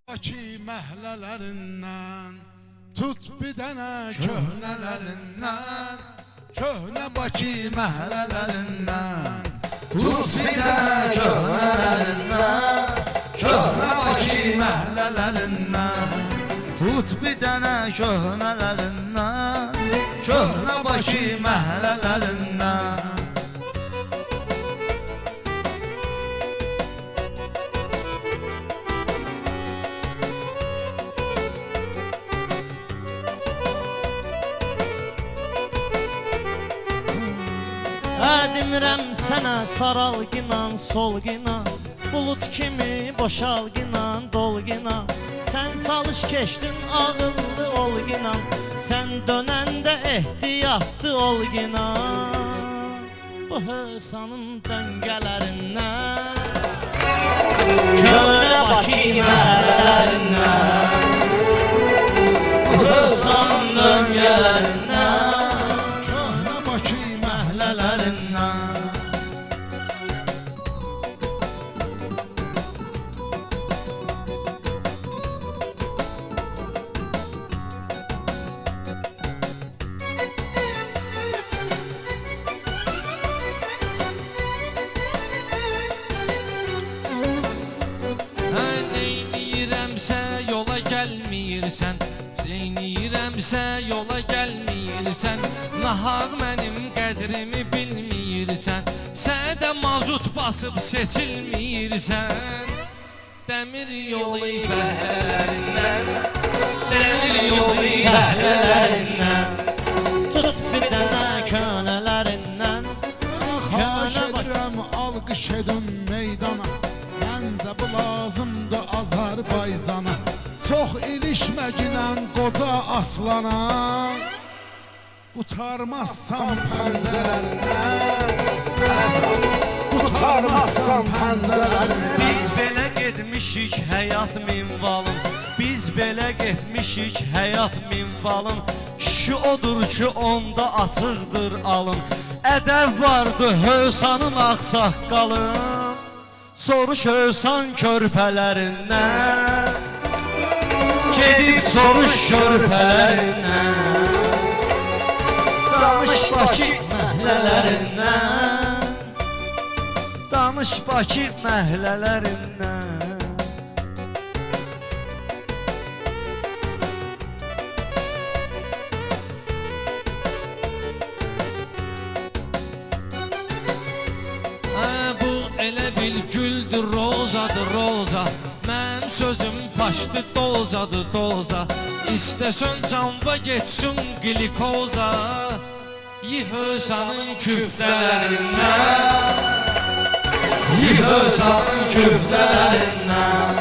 Bakı məhlələrindən tut bir dənə köhnələrindən, köhnə Bakı məhlələrindən tut bir dənə köhnələrindən, köhnə Bakı məhlələrindən Tut bir dənə köhnələrindən, köhnə Bakı məhləllərindən. Demirəm sənə saralginan, solginan, bulut kimi boşalginan, dolginan. Sən çalış keçdin ağıllı olginan, sən dönəndə ehtiyatlı olginan. Bu hösanın döngələrindən, köhnə Bakı məhəllərindən, bu hösanın döngələrindən, köhnə Bakı məhlələrindən. Yola gəlmirsən, zeynirəmsə yola gəlmirsən, nahaq mənim qədrimi bilmirsən, sədə mazut basıb seçilmirsən. Dəmir yolu fəhlərindən, dəmir yolu fəhlərindən, tut bir dənə köhnələrindən. xahiş edirəm alqış edin meydana, məncə bu lazımdır Azərbaycana. Çox ilişməginən qoca aslana, qutarmazsan pəncərərindən, qutarmazsan pəncərərindən. Biz belə getmişik həyat minvalın, biz belə getmişik həyat minvalın. Kişi odur ki onda açıqdır alın, ədəb vardı Hösanın ağsaqqalın. Soruş Hösan körpələrindən, gedib soruş körpələrindən. Danış Bakı məhlələrindən, danış Bakı məhlələrindən. bu elə bil güldür, rozadır roza, mənim sözüm paşdı dozadır doza. İstəsən canva getsin glikoza, yi Hösanın küftələrindən, yi Hösanın küftələrindən.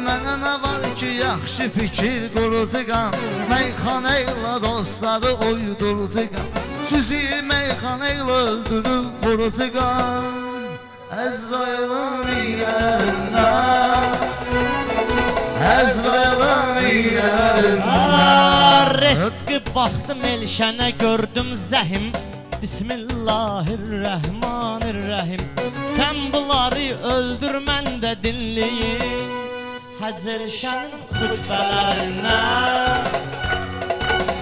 Mənə nə var ki yaxşı fikir qurucuqam, meyxana ilə dostları uydurucuqam, sizi meyxana ilə öldürüb vurucuqam. Əzrailin ilərindən, Əzrailin ilərindən. Rızqı baxdım elşənə gördüm zəhim, Bismillahirrahmanirrahim. Sən bunları öldür, mən də dinleyim Həcər şənin xütbələrindən,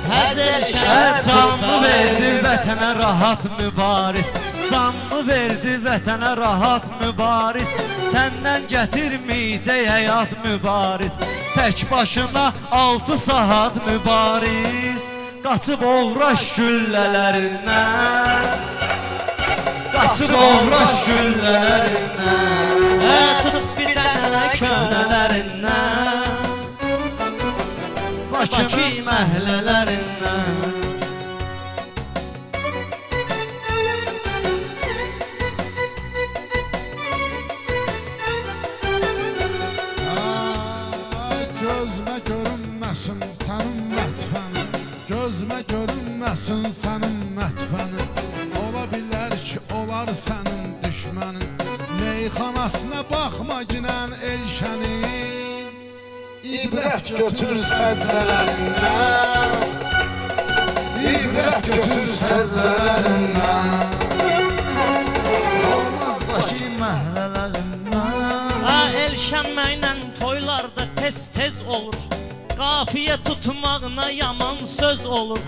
Həcər şənin Canımı verdi vətənə rahat mübariz, canımı verdi vətənə rahat mübariz. Səndən gətirməyəcək həyat mübariz, tək başına 6 saat mübariz. Qaçıb oğraş güllələrindən, qaçıb oğraş güllələrindən. tut bir dənə köhnələrindən, Bakı məhlələrindən. Gözmə görünməsin sənin mətfənin, gözmə görünməsin sənin mətfənin. Ola bilər ki olar sənin düşmənin, meyxanasına baxma ginən elşənin. İbrət götür səcdələrindən, İbrət götür sözlərindən. Olmazdakı məhləlerindən. Ha el şəmməklə toylarda tez olur. Qafiyə tutmağına yaman söz olur.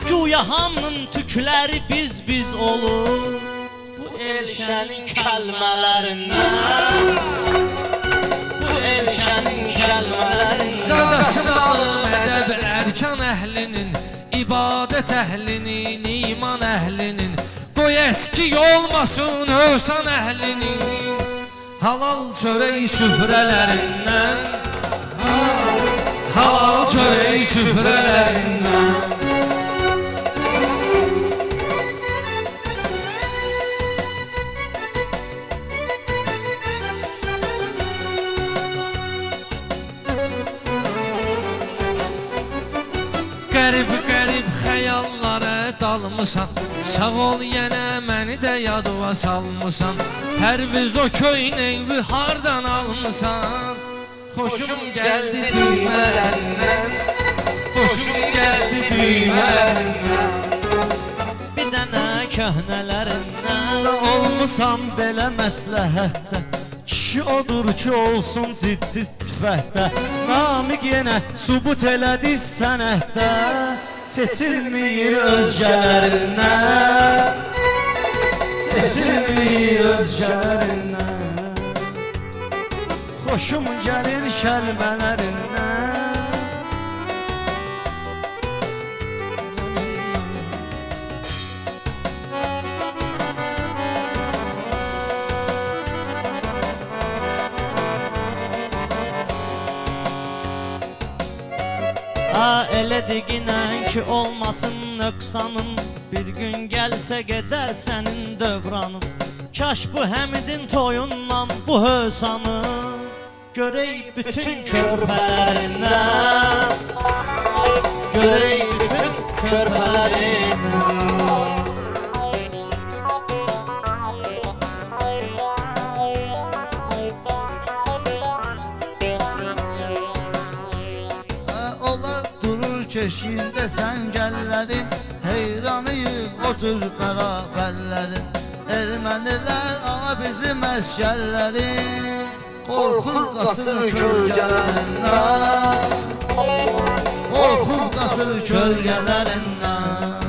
Güya hamının tükləri biz olur. Bu elşənin kəlmələrindən. Bu elşənin kəlmələrindən. Qadasını alın ədəb ərkan əhlinin, ibadət əhlinin, iman əhlinin. Qoy əski olmasın hövsan əhlinin, halal çörək süfrələrindən. Halal çörək süfrələrindən. Qərib xəyallara dalmısan, sağ ol yenə məni də yadıma salmısan. Pərviz o köynəyi hardan almısan? Xoşum gəldi düymələrindən, xoşum gəldi düymələrindən. Bir dənə köhnələrindən. Olmusan belə məsləhətdə, kişi odur ki olsun ciddi sifətdə. Namiq yenə subut elədi sənətdə, seçilmir özgələrindən, seçilmir özgələrindən. Xoşum gəlir kəlmələrindən. Elə diqinən ki olmasın nöqsanın, bir gün gəlsə gedər sənin dövranın. Kaş bu həmidin toyundan bu hövsanın, görək bütün körpələrindən, görək bütün körpələrindən. Keşkində səngəllərim, heyranıyıq o tür bərabərlərim. Ermənilər ağa bizim əskərlərim, qorxub qaçır kölgələrindən, qorxub qaçır kölgələrindən.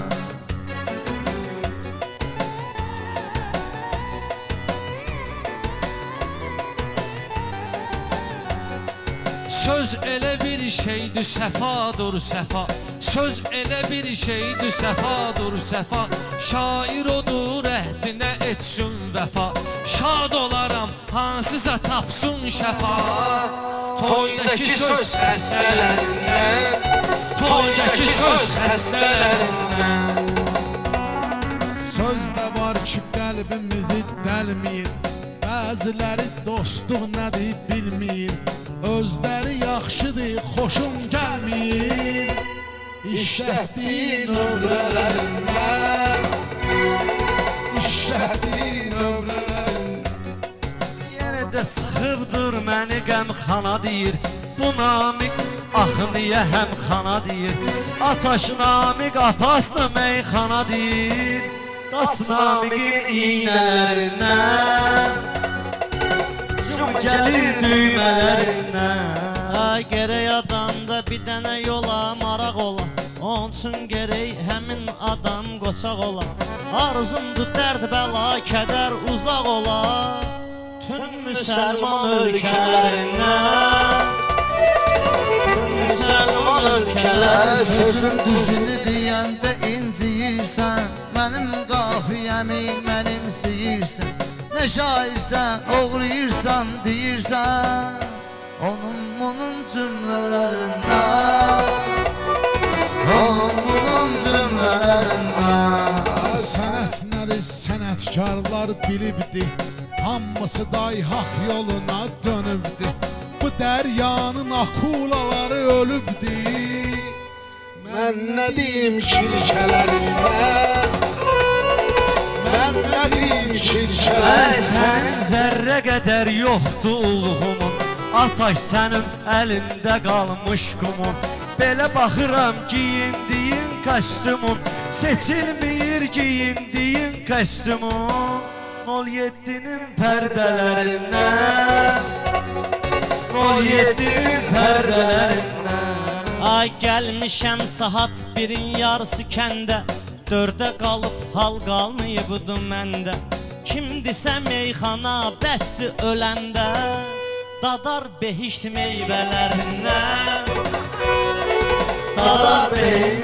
Söz elə bir şeydir səfadır səfa, söz elə bir şeydir səfadır səfa. Şair odur əhdinə etsin vəfa, şad olaram hansısa tapsın şəfa. Toydakı söz xəstələrindən, toydakı söz xəstələrindən. Sözdə var ki qəlbimizi dəlmir, bəziləri dostluq nədir bilmir. Özləri yaxşıdır, xoşum gəlmir, işlətdiyin ömrələrindən, işlətdiyin ömrələrindən. Yenə də sıxıbdır məni qəmxana deyir, bu namiq axı niyə həmxana deyir. Ataş namiq apasla meyxana deyir, qaç namiqin iynələrindən, gəlir düymələrindən. Gərək adamda bir dənə yola maraq ola, onun üçün gərək həmin adam qoçaq ola. Arzumdur dərd bəla kədər uzaq ola, tüm müsəlman ölkələrindən, tüm müsəlman ölkələrindən. Sözün düzünü deyəndə inciyirsən, mənim qafiyəmi mənimsiyirsən. Nə şairsən, oğrayırsan, deyirsən, onun bunun cümlələrindən, onun bunun cümlələrindən. Sənət nədir, sənətkarlar bilibdi, hamısı day haq yoluna dönübdi. Bu dəryanın akulaları ölübdi, mən nə deyim şirkələrindən, mən nə deyim şirkələrindən. Sənin zərrə qədər yoxdur ulğumun, Ataş sənin əlində qalmış qumun. Belə baxıram giyindiyin kostyumun seçilmir giyindiyin kostyumun 07'nin pərdələrindən 07'nin pərdələrindən Ay gəlmişəm saat 1'in yarısı kəndə 4'ə qalıb hal qalmayıbdı məndə Kimdisə meyxana bəsdi öləndə Dadar behişt meyvələrindən Dağlar beyin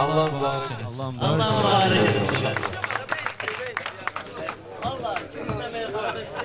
Allah mübarək eləsin. Allah var etsin Allah kimsə meyxana bəsdi